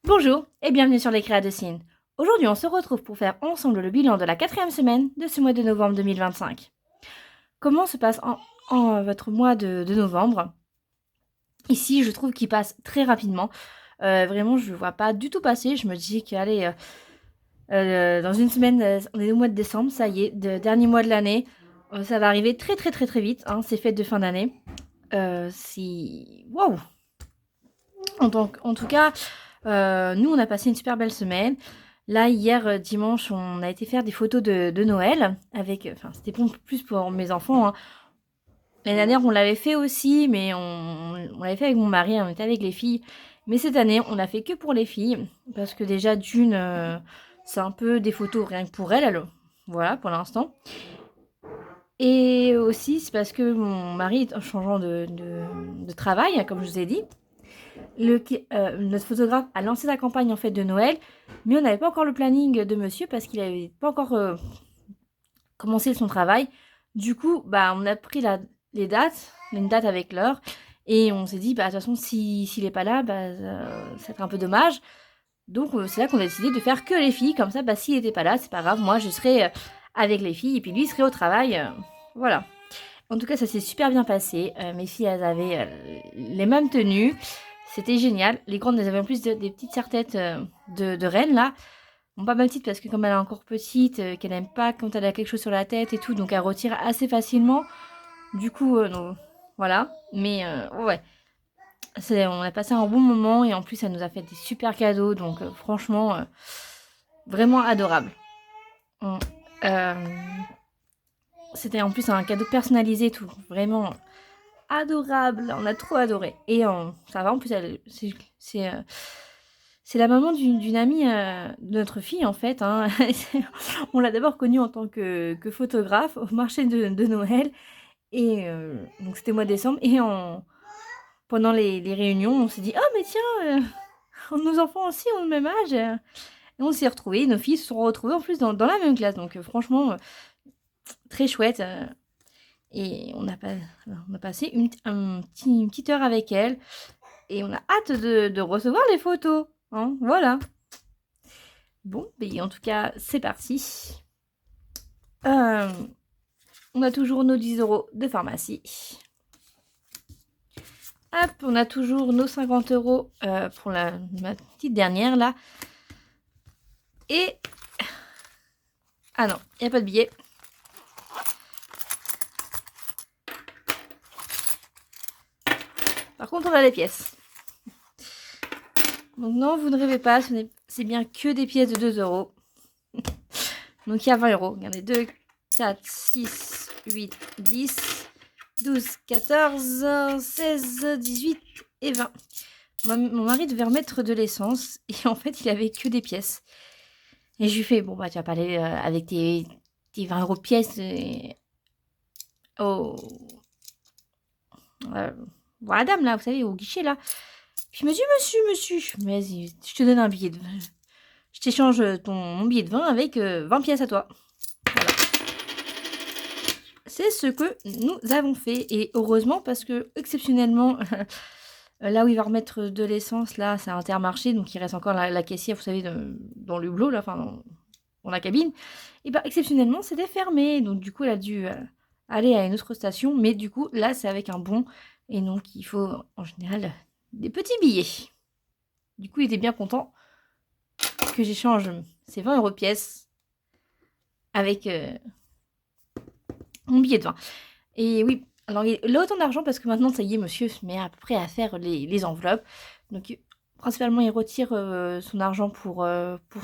Bonjour et bienvenue sur les Créas de Cine. Aujourd'hui, on se retrouve pour faire ensemble le bilan de la 4e semaine de ce mois de novembre 2025. Comment se passe votre mois de novembre? Ici, je trouve qu'il passe très rapidement. Vraiment, je ne le vois pas du tout passer. Je me dis qu'allez, dans une semaine, on est au mois de décembre, ça y est, dernier mois de l'année. Ça va arriver très très très très vite, hein, ces fêtes de fin d'année. Waouh! En tout cas, nous, on a passé une super belle semaine. Là, hier, dimanche, on a été faire des photos de Noël avec, enfin, c'était plus pour mes enfants, hein. L'année dernière, on l'avait fait aussi, mais on l'avait fait avec mon mari, on était avec les filles. Mais cette année, on l'a fait que pour les filles, parce que déjà, d'une, c'est un peu des photos rien que pour elles, alors, voilà, pour l'instant. Et aussi, c'est parce que mon mari est en changeant de travail, comme je vous ai dit. Notre photographe a lancé sa campagne en fait de Noël, mais on n'avait pas encore le planning de monsieur parce qu'il n'avait pas encore commencé son travail. Du coup, bah, on a pris les dates, une date avec l'heure, et on s'est dit, bah, de toute façon, s'il n'est pas là, bah, ça va être un peu dommage. Donc, c'est là qu'on a décidé de faire que les filles, comme ça, bah, s'il n'était pas là, c'est pas grave, moi, je serai avec les filles, et puis lui, il serait au travail. Voilà. En tout cas, ça s'est super bien passé. Mes filles, elles avaient les mêmes tenues. C'était génial. Les grandes, elles avaient en plus des petites serre-têtes de reine, là. Bon, pas ma petite, parce que comme elle est encore petite, qu'elle n'aime pas quand elle a quelque chose sur la tête et tout, donc elle retire assez facilement. Du coup, non, voilà. Mais ouais, on a passé un bon moment et en plus, elle nous a fait des super cadeaux. Donc franchement, vraiment adorable. On- euh, C'était en plus un cadeau personnalisé et tout. Vraiment adorable. On a trop adoré. Et ça va, en plus, c'est la maman d'une amie de notre fille, en fait, hein. On l'a d'abord connue en tant que photographe au marché de Noël. Et donc, c'était au mois de décembre. Et pendant les réunions, on s'est dit, oh, mais tiens, nos enfants aussi ont le même âge. Et on s'est retrouvés. Nos filles se sont retrouvées en plus dans la même classe. Donc, franchement, très chouette. Et on a passé une petite heure avec elle. Et on a hâte de recevoir les photos, hein, voilà. Bon, ben, en tout cas, c'est parti. Euh, on a toujours nos 10 € de pharmacie. Hop, on a toujours nos 50 € pour ma petite dernière, là. Et... Ah non, il n'y a pas de billet. Par contre, on a les pièces. Donc non, vous ne rêvez pas, c'est bien que des pièces de 2 €. Donc il y a 20 €. Regardez, 2, 4, 6, 8, 10, 12, 14, 16, 18 et 20. Mon mari devait remettre de l'essence et en fait, il avait que des pièces. Et je lui fais, bon, bah, tu vas pas aller avec tes 20 € de pièces au. Voilà, dame, là, vous savez, au guichet, là. Puis il me dit, monsieur, mais vas-y, je te donne un billet de. Je t'échange mon billet de 20 avec 20 pièces à toi. Voilà. C'est ce que nous avons fait. Et heureusement, parce que exceptionnellement, là où il va remettre de l'essence, là, c'est Intermarché, donc il reste encore la caissière, vous savez, dans le hublot, là, enfin, dans la cabine. Et bah, exceptionnellement, c'était fermé. Donc, du coup, elle a dû aller à une autre station. Mais du coup, là, c'est avec un bon. Et donc, il faut, en général, des petits billets. Du coup, il était bien content que j'échange ces 20 € de pièces avec mon billet de 20. Et oui, alors il a autant d'argent parce que maintenant, ça y est, monsieur se met à peu près à faire les enveloppes. Donc, principalement, il retire son argent pour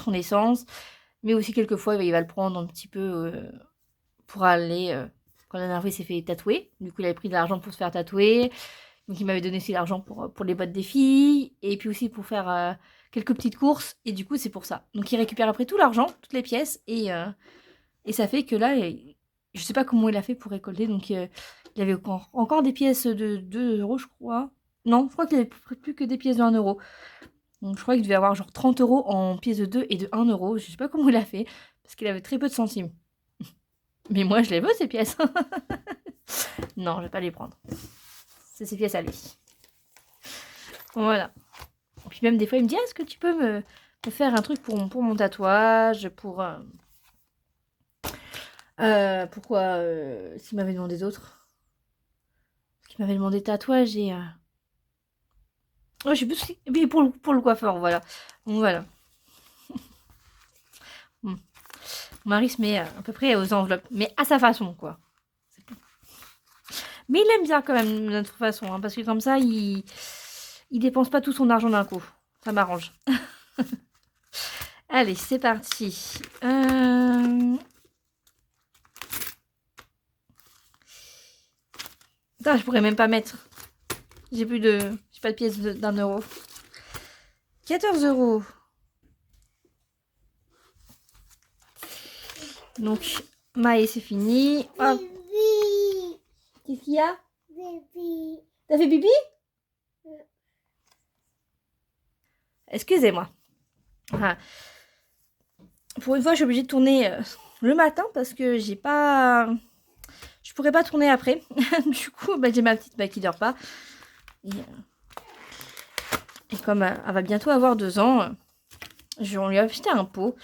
son essence. Mais aussi, quelquefois, il va le prendre un petit peu pour aller... quand la dernière fois, il s'est fait tatouer. Du coup, il avait pris de l'argent pour se faire tatouer. Donc, il m'avait donné aussi l'argent pour les bottes des filles. Et puis aussi pour faire quelques petites courses. Et du coup, c'est pour ça. Donc, il récupère après tout l'argent, toutes les pièces. Et ça fait que là, je sais pas comment il a fait pour récolter. Donc, il avait encore des pièces de 2 €, je crois. Non, je crois qu'il avait plus que des pièces de 1 €. Donc, je crois qu'il devait avoir genre 30 € en pièces de 2 et de 1 €. Je sais pas comment il a fait. Parce qu'il avait très peu de centimes. Mais moi, je les veux, ces pièces. Non, je vais pas les prendre. C'est ses pièces à lui. Voilà. Puis même des fois, il me dit, est-ce que tu peux me faire un truc pour mon tatouage, pourquoi s'il m'avait demandé d'autres. Parce qu'il m'avait demandé tatouage et... Oh, je sais plus si... Oui, pour le coiffeur, voilà. Donc voilà. Mon mari se met à peu près aux enveloppes, mais à sa façon, quoi. Mais il aime bien quand même notre façon, hein, parce que comme ça, il dépense pas tout son argent d'un coup. Ça m'arrange. Allez, c'est parti. Putain, je pourrais même pas mettre. J'ai pas de pièce d'1 euro. 14 €. Donc, Maë, c'est fini. Hop. Qu'est-ce qu'il y a? T'as fait pipi? Excusez-moi. Ah. Pour une fois, je suis obligée de tourner le matin parce que j'ai pas... Je pourrais pas tourner après. Du coup, bah, j'ai ma petite qui dort pas. Et comme elle va bientôt avoir 2 ans, on lui a acheté un pot,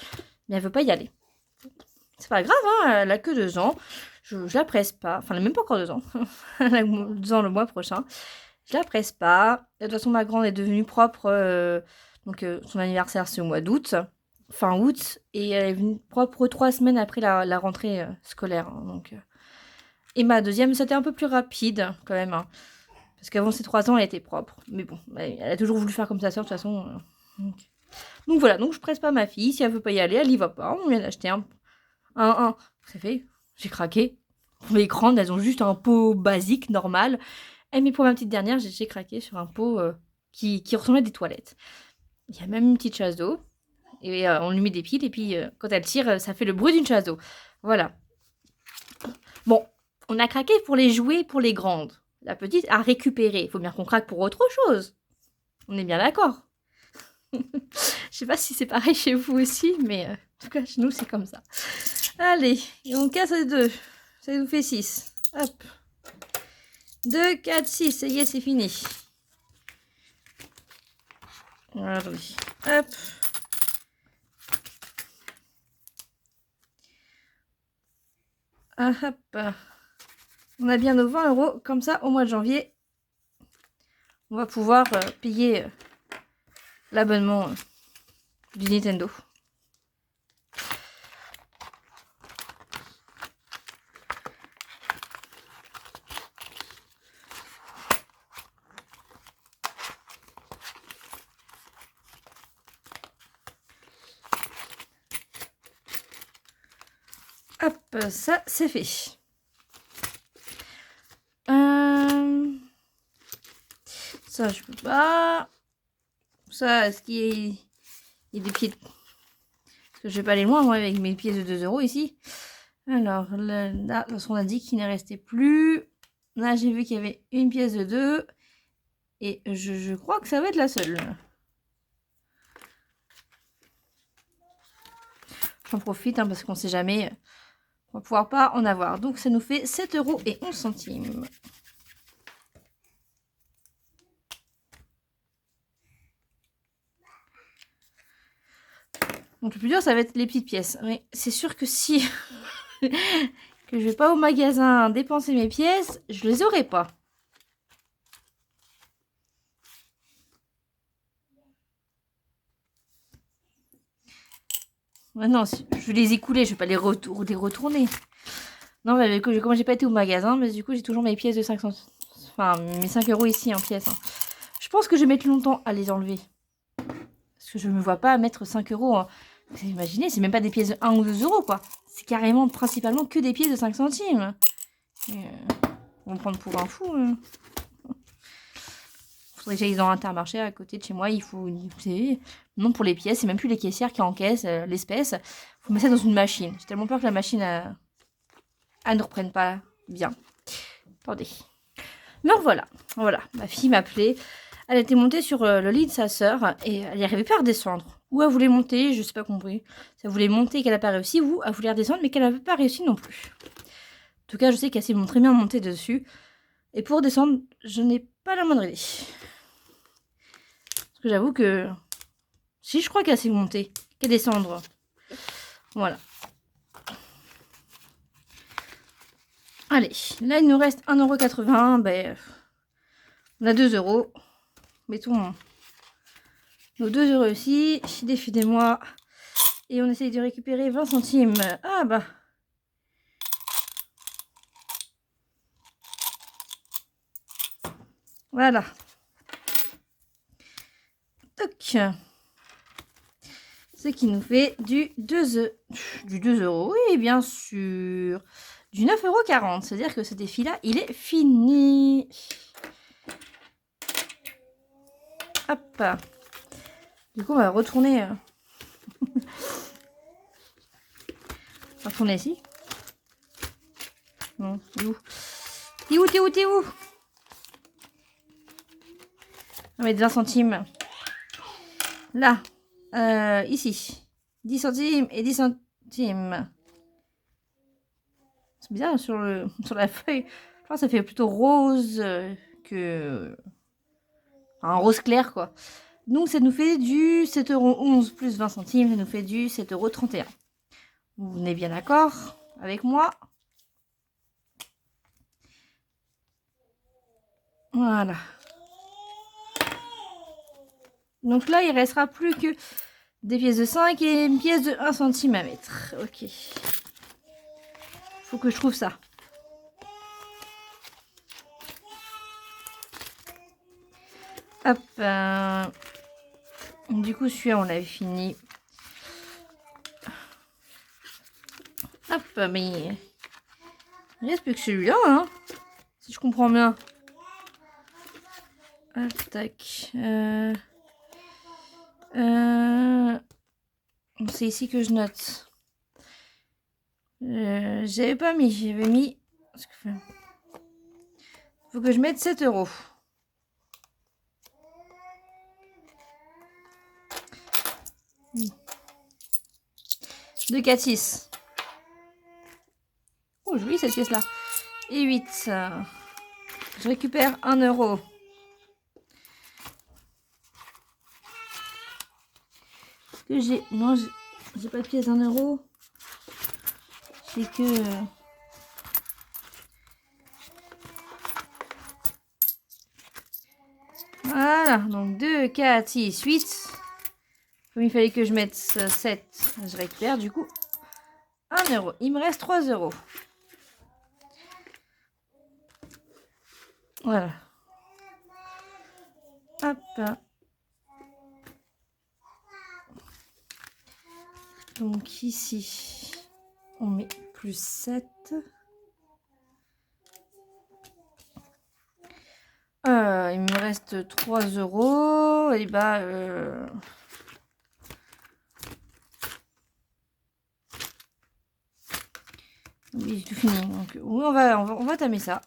mais elle veut pas y aller. C'est pas grave, hein, elle a que 2 ans. Je la presse pas. Enfin, elle n'a même pas encore 2 ans. Elle a 2 ans le mois prochain. Je la presse pas. De toute façon, ma grande est devenue propre. Donc, son anniversaire, c'est au mois d'août. Fin août. Et elle est venue propre 3 semaines après la rentrée scolaire. Hein, donc, et ma deuxième, c'était un peu plus rapide, quand même. Hein, parce qu'avant ses 3 ans, elle était propre. Mais bon, elle a toujours voulu faire comme sa soeur, de toute façon. Donc voilà, donc je presse pas ma fille. Si elle veut pas y aller, elle y va pas. On vient d'acheter un. C'est fait. J'ai craqué. Pour les grandes, elles ont juste un pot basique, normal. Mais pour ma petite dernière, j'ai craqué sur un pot qui ressemblait à des toilettes. Il y a même une petite chasse d'eau. Et on lui met des piles. Et puis, quand elle tire, ça fait le bruit d'une chasse d'eau. Voilà. Bon, on a craqué pour les jouets pour les grandes. La petite a récupéré. Il faut bien qu'on craque pour autre chose. On est bien d'accord. Je sais pas si c'est pareil chez vous aussi, mais en tout cas, chez nous, c'est comme ça. Allez, et on casse les 2. Ça nous fait 6. Hop. 2, 4, 6. Ça y est, c'est fini. Allez. Hop. Ah, hop. On a bien nos 20 €. Comme ça, au mois de janvier, on va pouvoir payer l'abonnement du Nintendo. Hop, ça c'est fait. Ça je peux pas. Ça, est-ce qu'il y a des pieds? Parce que je vais pas aller loin moi avec mes pièces de 2 € ici. Alors là, on a dit qu'il ne restait plus. Là j'ai vu qu'il y avait une pièce de 2. Et je crois que ça va être la seule. J'en profite hein, parce qu'on sait jamais. On va pouvoir pas en avoir. Donc ça nous fait 7,11 €. Donc le plus dur, ça va être les petites pièces. Mais c'est sûr que si que je vais pas au magasin dépenser mes pièces, je les aurai pas. Ouais, non, je vais les écouler, je vais pas les retourner. Non, mais comme j'ai pas été au magasin, mais du coup j'ai toujours mes pièces de 500. Enfin, mes 5 € ici en pièces. Hein. Je pense que je vais mettre longtemps à les enlever. Parce que je me vois pas mettre 5 €. Hein. Vous imaginez, c'est même pas des pièces de 1 ou 2 € quoi. C'est carrément principalement que des pièces de 5 centimes. Ils vont me prendre pour un fou. Faudrait que j'aille dans Intermarché à côté de chez moi. Il faut. Non, pour les pièces, c'est même plus les caissières qui encaissent l'espèce. Faut mettre ça dans une machine. J'ai tellement peur que la machine elle ne reprenne pas bien. Attendez. Mais voilà. Voilà. Ma fille m'appelait. Elle était montée sur le lit de sa sœur et elle n'y arrivait pas à redescendre. Ou elle voulait monter, je sais pas compris. Si elle voulait monter et qu'elle n'a pas réussi, ou elle voulait redescendre mais qu'elle n'avait pas réussi non plus. En tout cas, je sais qu'elle s'est très bien montée dessus. Et pour descendre, je n'ai pas la moindre idée. que j'avoue que... Si, je crois qu'elle s'est montée. Qu'elle descendre. Voilà. Allez, là, il nous reste 1,80 €. Ben, on a 2 €. Mettons nos 2 € ici. Défidez-moi. Et on essaye de récupérer 20 centimes. Ah bah. Voilà. Toc. Ce qui nous fait du 2 €. Oui, bien sûr. Du 9,40 €. C'est-à-dire que ce défi-là, il est fini. Hop. Du coup, on va retourner. On va retourner ici. Non, t'es où? T'es où? On va mettre 20 centimes. Là. Ici. 10 centimes et 10 centimes. C'est bizarre sur la feuille. Je pense que ça fait plutôt rose que... un rose clair, quoi. Donc, ça nous fait du 7,11 € plus 20 centimes. Ça nous fait du 7,31 €. Vous venez bien d'accord avec moi? Voilà. Donc là, il restera plus que des pièces de 5 et une pièce de 1 centime à mettre. Ok. Faut que je trouve ça. Hop. Du coup, celui-là, on l'avait fini. Hop, mais... il reste plus que celui-là, hein. Si je comprends bien. Hop, tac. C'est ici que je note. J'avais pas mis. J'avais mis... faut que je mette 7 €. 2, 4, 6. Oh, joli cette pièce-là. Et 8. Je récupère 1 €. Est-ce que j'ai... non, j'ai pas de pièce d'1 €. C'est que... voilà, donc 2, 4, 6, 8. Comme il fallait que je mette 7, je récupère du coup 1 €. Il me reste 3 €. Voilà. Hop. Donc ici, on met plus 7. Il me reste 3 €. Et bah... oui, j'ai tout fini. Donc, oui, on va tamer ça.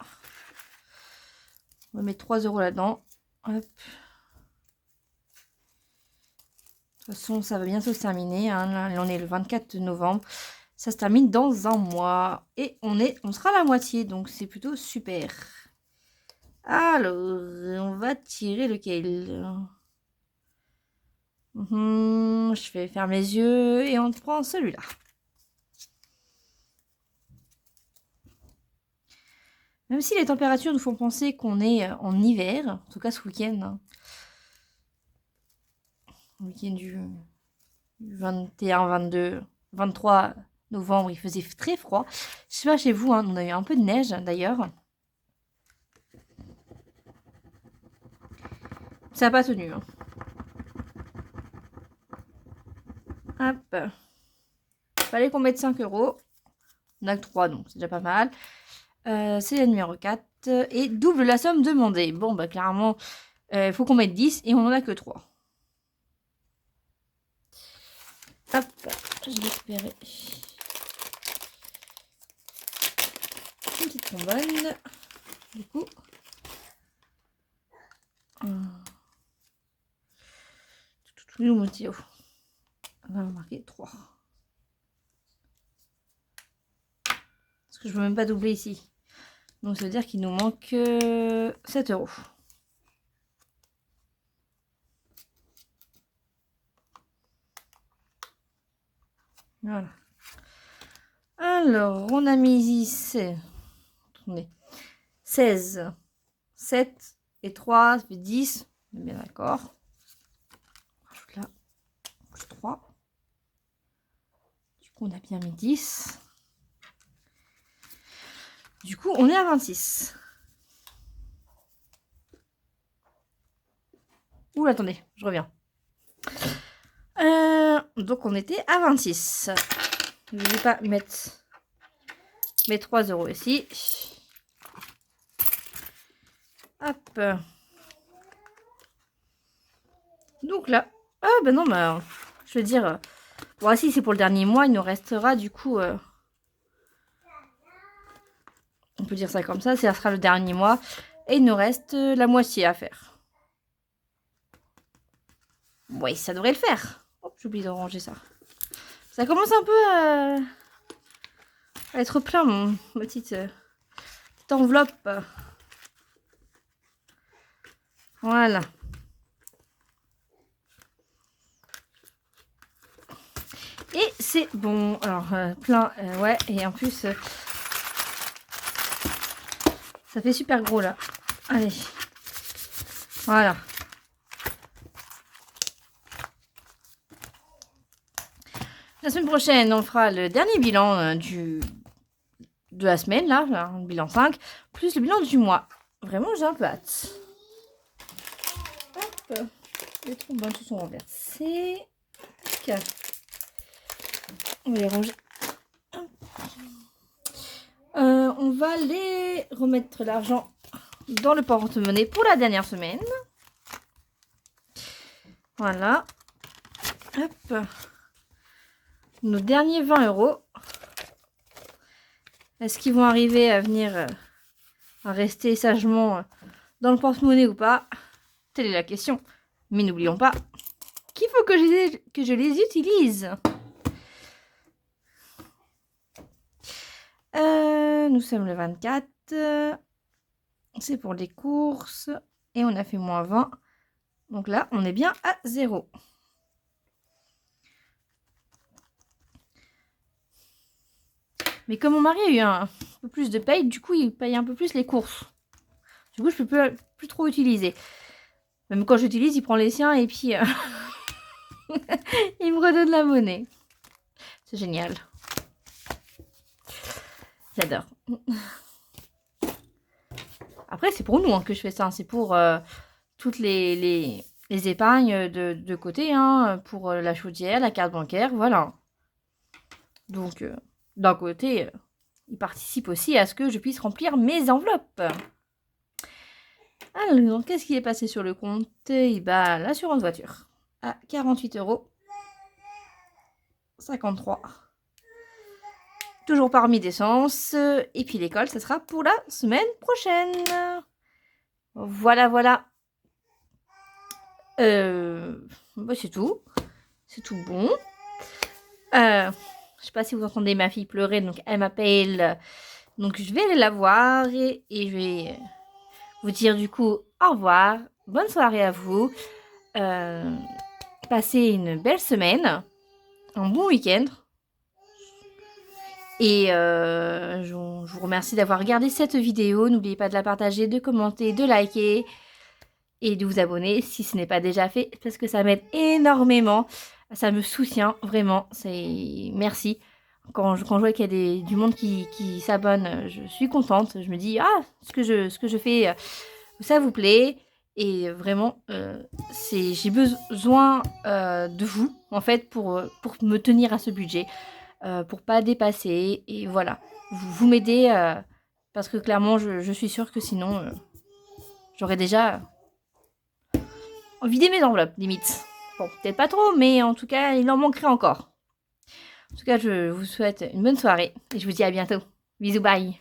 On va mettre 3 € là-dedans. Hop. De toute façon, ça va bientôt se terminer. Hein. Là, on est le 24 novembre. Ça se termine dans un mois. Et on sera à la moitié. Donc, c'est plutôt super. Alors, on va tirer lequel? Je vais fermer les yeux et on prend celui-là. Même si les températures nous font penser qu'on est en hiver, en tout cas ce week-end, hein. Le week-end du 21, 22, 23 novembre, il faisait très froid. Je sais pas chez vous, hein, on a eu un peu de neige d'ailleurs. Ça n'a pas tenu. Hein. Hop. Fallait qu'on mette 5 €. On a que 3, donc c'est déjà pas mal. C'est la numéro 4. Et double la somme demandée. Bon, bah clairement, il faut qu'on mette 10 et on en a que 3. Hop, je vais récupérer une petite trombone. Du coup, tout mon stylo. On va marquer 3. Parce que je ne peux même pas doubler ici. Donc ça veut dire qu'il nous manque 7 €. Voilà. Alors, on a mis ici, attendez, 16, 7 et 3, ça fait 10. On est bien d'accord. On rajoute là, plus 3. Du coup, on a bien mis 10. Du coup, on est à 26. Ouh, attendez, je reviens. Donc, on était à 26. Je ne vais pas mettre mes 3 € ici. Hop. Donc là, ah ben non, bah, je veux dire, bon, si c'est pour le dernier mois, il nous restera du coup, on peut dire ça comme ça sera le dernier mois, et il nous reste la moitié à faire. Oui, ça devrait le faire. Hop, j'ai oublié de ranger ça. Ça commence un peu à être plein, ma petite enveloppe. Voilà. Et c'est bon. Alors, plein, ouais. Et en plus, ça fait super gros là. Allez. Voilà. La semaine prochaine, on fera le dernier bilan de la semaine, là, le bilan 5, plus le bilan du mois. Vraiment, j'ai un peu hâte. Hop. Les trombones se sont renversés. Okay. On va les ranger. On va les remettre l'argent dans le porte-monnaie pour la dernière semaine. Voilà. Hop. Nos derniers 20 €. Est-ce qu'ils vont arriver à venir à rester sagement dans le porte-monnaie ou pas? Telle est la question. Mais n'oublions pas qu'il faut que je les utilise. Nous sommes le 24. C'est pour les courses. Et on a fait moins 20. Donc là, on est bien à 0. Mais comme mon mari a eu un peu plus de paye, du coup, il paye un peu plus les courses. Du coup, je peux plus trop utiliser. Même quand j'utilise, il prend les siens et puis il me redonne la monnaie. C'est génial. J'adore. Après, c'est pour nous hein, que je fais ça. C'est pour toutes les épargnes de côté. Hein, pour la chaudière, la carte bancaire. Voilà. Donc, d'un côté, il participe aussi à ce que je puisse remplir mes enveloppes. Alors, qu'est-ce qui est passé sur le compte? Eh ben, l'assurance voiture à 48,53 €. Toujours parmi d'essence. Et puis l'école, ça sera pour la semaine prochaine. Voilà, voilà. Bah, c'est tout. C'est tout bon. Je sais pas si vous entendez ma fille pleurer, donc elle m'appelle. Donc je vais aller la voir et je vais vous dire du coup au revoir. Bonne soirée à vous. Passez une belle semaine. Un bon week-end. Et je vous remercie d'avoir regardé cette vidéo. N'oubliez pas de la partager, de commenter, de liker et de vous abonner si ce n'est pas déjà fait parce que ça m'aide énormément. Ça me soutient vraiment. Merci. Quand je vois qu'il y a du monde qui s'abonne, je suis contente. Je me dis, ah, ce que je fais, ça vous plaît. Et vraiment, j'ai besoin de vous, en fait, pour me tenir à ce budget. Pour pas dépasser. Et voilà, vous m'aidez parce que clairement, je suis sûre que sinon, j'aurais déjà vidé mes enveloppes, limite. Bon, peut-être pas trop, mais en tout cas, il en manquerait encore. En tout cas, je vous souhaite une bonne soirée et je vous dis à bientôt. Bisous, bye.